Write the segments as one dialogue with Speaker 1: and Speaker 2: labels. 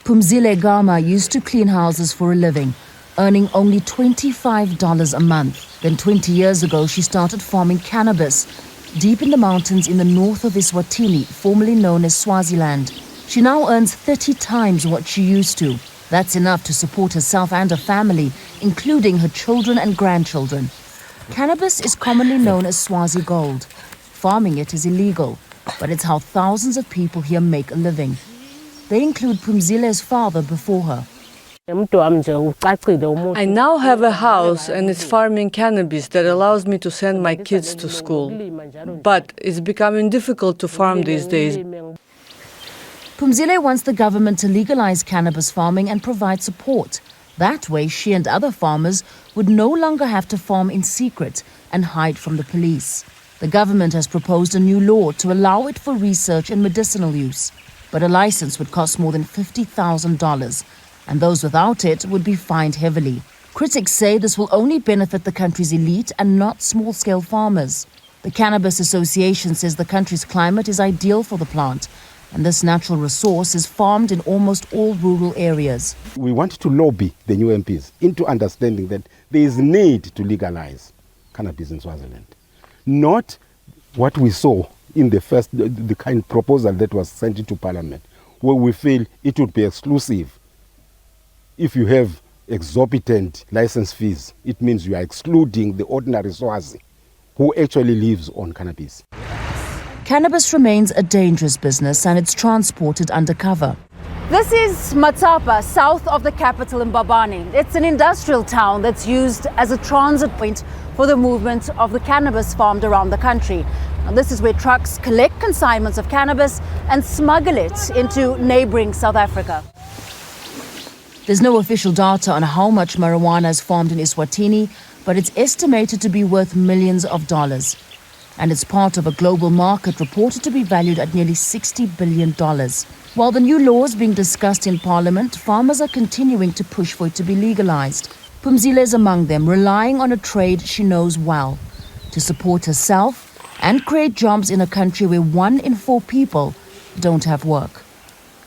Speaker 1: Phumzile Gama used to clean houses for a living, earning only $25 a month. Then 20 years ago, she started farming cannabis deep in the mountains in the north of Eswatini, formerly known as Swaziland. She now earns 30 times what she used to. That's enough to support herself and her family, including her children and grandchildren. Cannabis is commonly known as Swazi gold. Farming it is illegal, but it's how thousands of people here make a living. They include Phumzile's father before her.
Speaker 2: I now have a house and it's farming cannabis that allows me to send my kids to school. But it's becoming difficult to farm these days.
Speaker 1: Phumzile wants the government to legalize cannabis farming and provide support. That way, she and other farmers would no longer have to farm in secret and hide from the police. The government has proposed a new law to allow it for research and medicinal use. But a license would cost more than $50,000, and those without it would be fined heavily. Critics say this will only benefit the country's elite and not small-scale farmers. The Cannabis Association says the country's climate is ideal for the plant, and this natural resource is farmed in almost all rural areas.
Speaker 3: We want to lobby the new MPs into understanding that there is need to legalize cannabis in Swaziland. Not what we saw in the kind proposal that was sent into Parliament, where we feel it would be exclusive. If you have exorbitant license fees, it means you are excluding the ordinary Swazi who actually lives on cannabis.
Speaker 1: Cannabis remains a dangerous business and it's transported undercover.
Speaker 4: This is Matapa, south of the capital in Mbabane. It's an industrial town that's used as a transit point for the movement of the cannabis farmed around the country. And this is where trucks collect consignments of cannabis and smuggle it into neighboring South Africa.
Speaker 1: There's no official data on how much marijuana is farmed in Eswatini, but it's estimated to be worth millions of dollars. And it's part of a global market reported to be valued at nearly $60 billion. While the new law is being discussed in Parliament, farmers are continuing to push for it to be legalized. Phumzile is among them, relying on a trade she knows well to support herself and create jobs in a country where 1 in 4 people don't have work.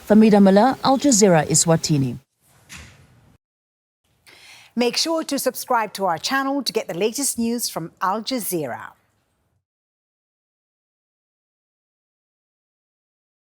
Speaker 1: Fahmida, Al Jazeera, Eswatini.
Speaker 5: Make sure to subscribe to our channel to get the latest news from Al Jazeera.